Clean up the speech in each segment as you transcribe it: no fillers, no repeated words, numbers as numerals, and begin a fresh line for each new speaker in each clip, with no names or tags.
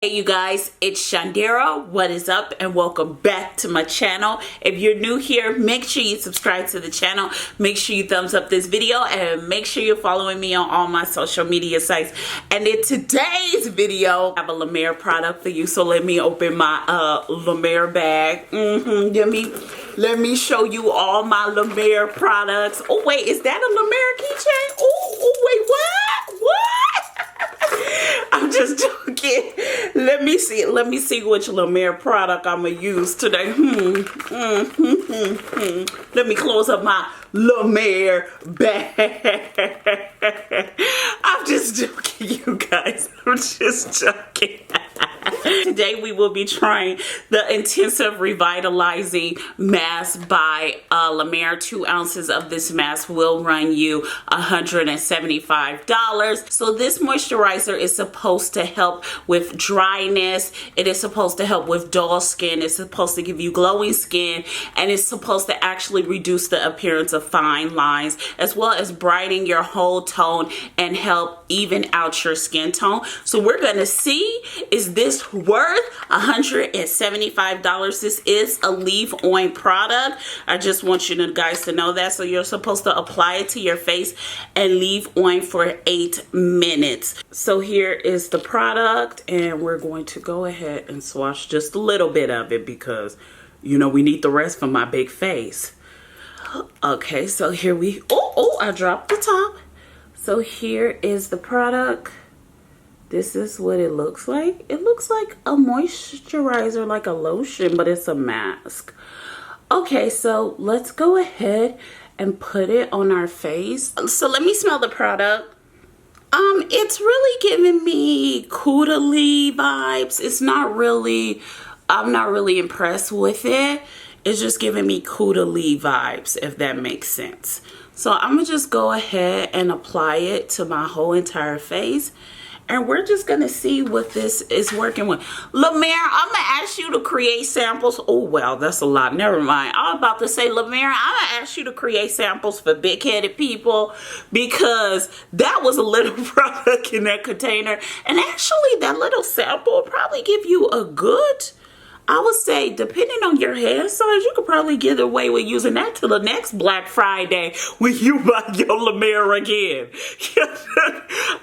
Hey you guys, it's Shundara. What is up and welcome back to my channel. If you're new here, make sure you subscribe to the channel. Make sure you thumbs up this video and make sure you're following me on all my social media sites. And in today's video, I have a La Mer product for you. So let me open my La Mer bag. Let me show you all my La Mer products. Oh wait, is that a La Mer keychain? Oh wait, what? I'm just joking. Let me see which La Mer product I'm gonna use today. Let me close up my La Mer bag. I'm just joking, you guys. I'm just joking. Today we will be trying the Intensive Revitalizing Mask by La Mer. 2 ounces of this mask will run you $175. So this moisturizer is supposed to help with dryness. It is supposed to help with dull skin. It's supposed to give you glowing skin, and it's supposed to actually reduce the appearance of fine lines, as well as brighten your whole tone and help even out your skin tone. So we're gonna see, is this worth $175? This is a leave-on product. I just want you guys to know that. So you're supposed to apply it to your face and leave on for 8 minutes. So here is the product, and we're going to go ahead and swatch just a little bit of it because, you know, we need the rest for my big face. Okay, so here we, I dropped the top. So here is the product. This is what it looks like. It looks like a moisturizer, like a lotion, but it's a mask. Okay, so let's go ahead and put it on our face. So let me smell the product. It's really giving me Caudalie vibes. It's not really, I'm not really impressed with it. It's just giving me Caudalie vibes, if that makes sense. So I'm gonna just go ahead and apply it to my whole entire face. And we're just gonna see what this is working with. La Mer, I'm gonna ask you to create samples. Oh, well, that's a lot. Never mind. I was about to say, La Mer, I'm gonna ask you to create samples for big-headed people because that was a little product in that container. And actually, that little sample will probably give you a good, I would say, depending on your hair size, you could probably get away with using that to the next Black Friday when you buy your La Mer again.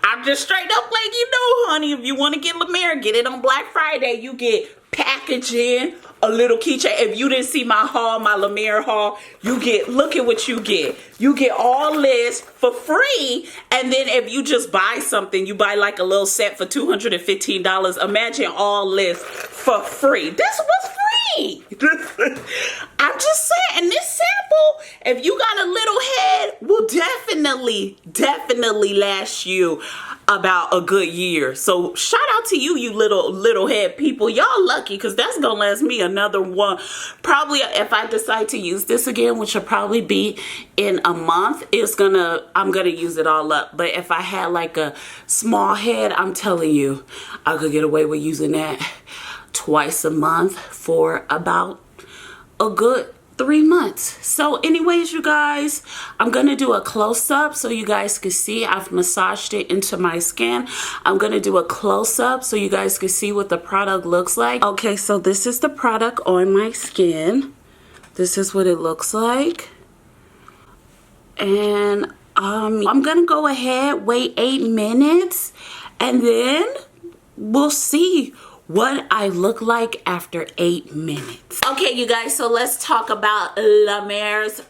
I'm just straight up like, you know, honey, if you want to get La Mer, get it on Black Friday. You get packaging, a little keychain. If you didn't see my haul, my La Mer haul, you get, look at what you get. You get all this for free. And then if you just buy something, you buy like a little set for $215. Imagine all this for free. This was free. I'm just saying, and this sample, if you got a little head, will definitely last you about a good year. So shout out to you, you little head people. Y'all lucky, because that's gonna last me another one. Probably if I decide to use this again, which will probably be in a month, I'm gonna use it all up. But if I had like a small head, I'm telling you, I could get away with using that twice a month for about a good 3 months. So anyways, you guys, I'm gonna do a close-up so you guys can see. I've massaged it into my skin. I'm gonna do a close-up so you guys can see what the product looks like. Okay, so this is the product on my skin. This is what it looks like. And I'm gonna go ahead, wait 8 minutes, and then we'll see what I look like after 8 minutes. Okay, you guys, so let's talk about La Mer's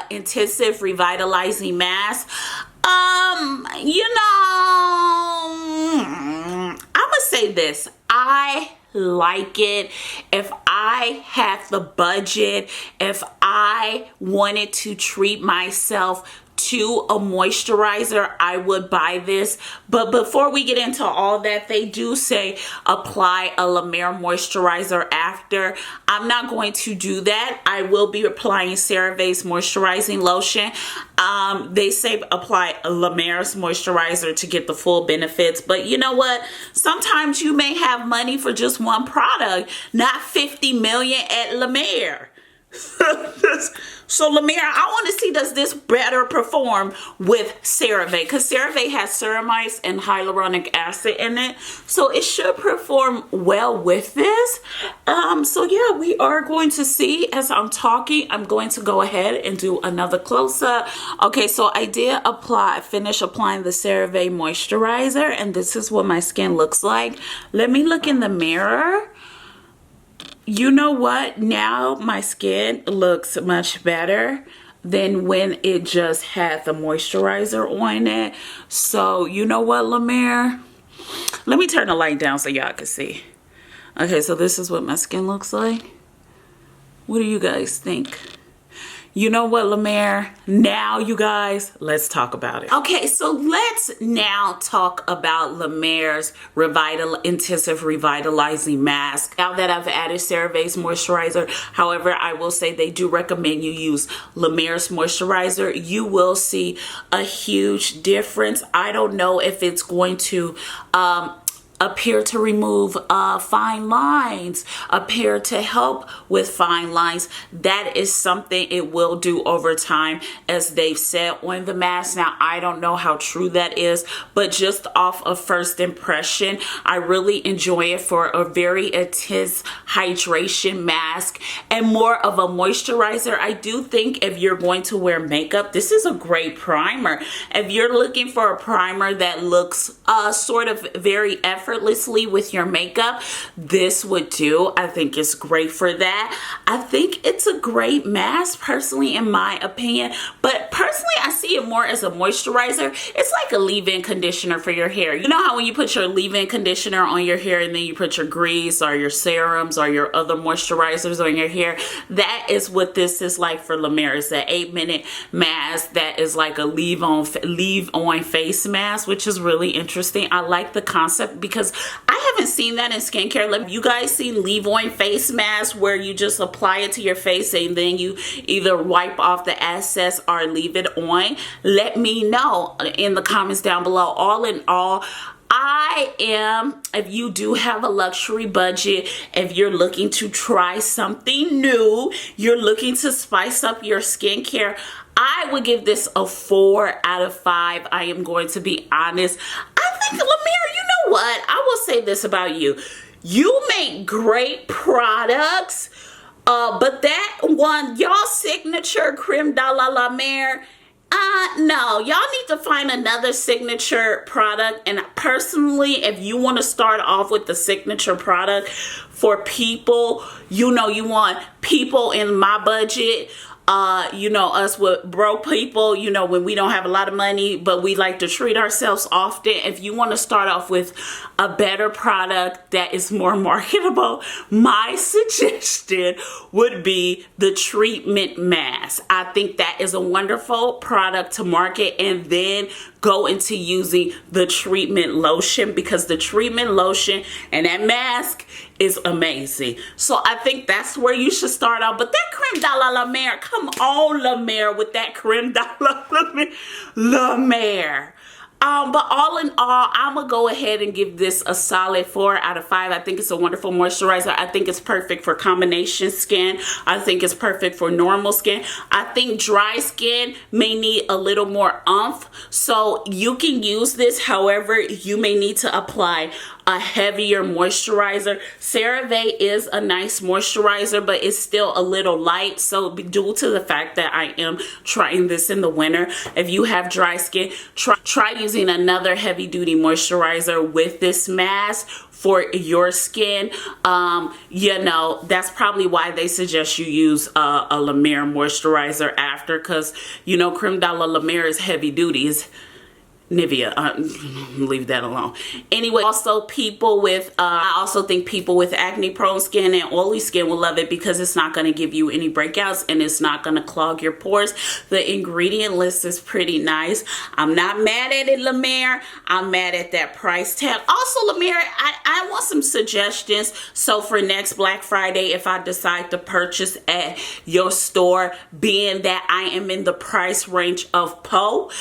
Intensive Revitalizing Mask. You know, I'm gonna say this. I like it. If I had the budget, if I wanted to treat myself to a moisturizer, I would buy this. But before we get into all that, they do say apply a La Mer moisturizer after. I'm not going to do that. I will be applying CeraVe's moisturizing lotion. They say apply a La Mer's moisturizer to get the full benefits. But you know what? Sometimes you may have money for just one product, not 50 million at La Mer. So Lemire, I want to see, does this better perform with CeraVe? Because CeraVe has ceramides and hyaluronic acid in it, so it should perform well with this. So yeah, we are going to see. As I'm talking, I'm going to go ahead and do another close-up. Okay, so I did finish applying the CeraVe moisturizer, and this is what my skin looks like. Let me look in the mirror. You know what? Now my skin looks much better than when it just had the moisturizer on it. So you know what, Lemire? Let me turn the light down so y'all can see. Okay, so this is what my skin looks like. What do you guys think? You know what, Lemire? Now, you guys, let's talk about it. Okay, so let's now talk about Lemire's Intensive Revitalizing Mask. Now that I've added CeraVe's moisturizer, however, I will say they do recommend you use Lemire's moisturizer. You will see a huge difference. I don't know if it's going to appear to remove fine lines, appear to help with fine lines. That is something it will do over time, as they've said on the mask. Now, I don't know how true that is, but just off of first impression, I really enjoy it for a very intense hydration mask and more of a moisturizer. I do think if you're going to wear makeup, this is a great primer. If you're looking for a primer that looks sort of very effortlessly with your makeup, this would do. I think it's great for that. I think it's a great mask, personally, in my opinion, but personally I see it more as a moisturizer. It's like a leave-in conditioner for your hair. You know how when you put your leave-in conditioner on your hair and then you put your grease or your serums or your other moisturizers on your hair? That is what this is like for Lemire. It's an 8-minute mask that is like a leave-on face mask, which is really interesting. I like the concept because I haven't seen that in skincare. Like, you guys see leave-on face masks where you just apply it to your face and then you either wipe off the excess or leave it on? Let me know in the comments down below. All in all, if you do have a luxury budget, if you're looking to try something new, you're looking to spice up your skincare, I would give this a 4 out of 5. I am going to be honest. I think, Lemire, you know what? I will say this about you. You make great products, but that one, y'all signature creme de la mer, no, y'all need to find another signature product. And personally, if you want to start off with the signature product for people, you know, you want people in my budget, you know, us with broke people, you know, when we don't have a lot of money, but we like to treat ourselves often. If you want to start off with a better product that is more marketable, my suggestion would be the treatment mask. I think that is a wonderful product to market, and then go into using the treatment lotion, because the treatment lotion and that mask is amazing. So I think that's where you should start out. But that creme de la mer, come on, Lemire, with that creme de la mer. But all in all, I'm gonna go ahead and give this a solid 4 out of 5. I think it's a wonderful moisturizer. I think it's perfect for combination skin. I think it's perfect for normal skin. I think dry skin may need a little more oomph, so you can use this. However, you may need to apply a heavier moisturizer. CeraVe is a nice moisturizer, but it's still a little light. So due to the fact that I am trying this in the winter, if you have dry skin, try using another heavy duty moisturizer with this mask for your skin. You know, that's probably why they suggest you use a Lemire moisturizer after, because, you know, creme de la mer is heavy duty. It's Nivea, leave that alone. Anyway, also people with, I also think people with acne prone skin and oily skin will love it, because it's not going to give you any breakouts and it's not going to clog your pores. The ingredient list is pretty nice. I'm not mad at it, Lemire. I'm mad at that price tag. Also, Lemire, I want some suggestions. So for next Black Friday, if I decide to purchase at your store, being that I am in the price range of Poe,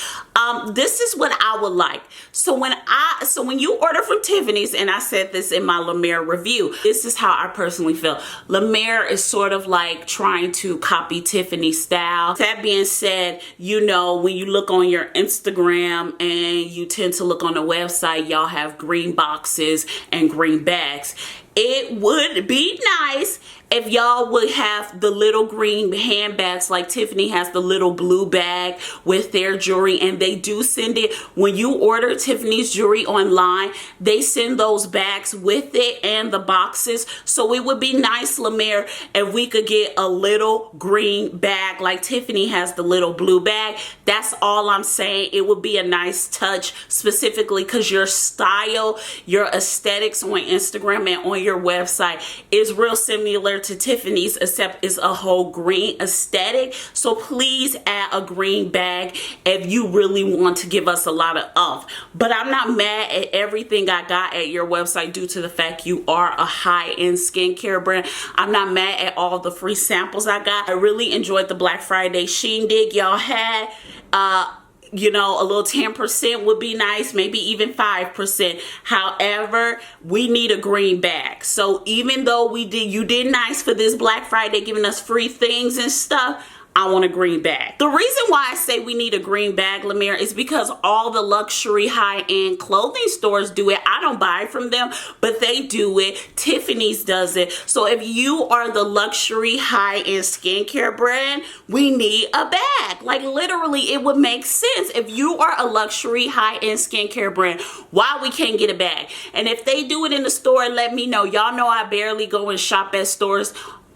this is what I would like. So when you order from Tiffany's, and I said this in my La Mer review, this is how I personally feel. La Mer is sort of like trying to copy Tiffany's style. That being said, you know, when you look on your Instagram and you tend to look on the website, y'all have green boxes and green bags. It would be nice if y'all would have the little green handbags like Tiffany has the little blue bag with their jewelry, and they do send it. When you order Tiffany's jewelry online, they send those bags with it and the boxes. So it would be nice, La Mer, if we could get a little green bag like Tiffany has the little blue bag. That's all I'm saying. It would be a nice touch, specifically because your style, your aesthetics on Instagram and on your website is real similar to Tiffany's, except it's a whole green aesthetic. So please add a green bag if you really want to give us a lot of oomph. But I'm not mad at everything I got at your website due to the fact you are a high-end skincare brand. I'm not mad at all the free samples I got. I really enjoyed the Black Friday shindig y'all had. You know, a little 10% would be nice, maybe even 5%. However, we need a green bag. So even though you did nice for this Black Friday, giving us free things and stuff, I want a green bag. The reason why I say we need a green bag, La Mer, is because all the luxury high-end clothing stores do it. I don't buy from them, but they do it. Tiffany's does it. So if you are the luxury high-end skincare brand, we need a bag. Like literally, it would make sense. If you are a luxury high-end skincare brand, why we can't get a bag? And if they do it in the store, let me know. Y'all know I barely go and shop at stores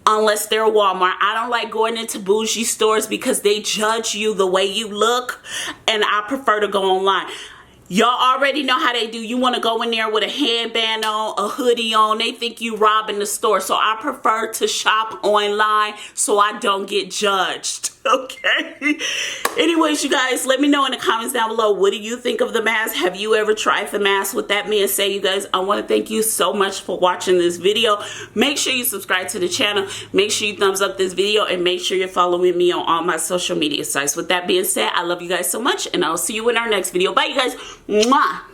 unless they're Walmart. I don't like going into bougie stores because they judge you the way you look, and I prefer to go online. Y'all already know how they do. You want to go in there with a headband on, a hoodie on. They think you robbing the store. So I prefer to shop online so I don't get judged. Okay. Anyways, you guys, let me know in the comments down below, what do you think of the mask? Have you ever tried the mask? With that being said, you guys, I want to thank you so much for watching this video. Make sure you subscribe to the channel. Make sure you thumbs up this video, and make sure you're following me on all my social media sites. With that being said, I love you guys so much, and I'll see you in our next video. Bye, you guys. Mwah.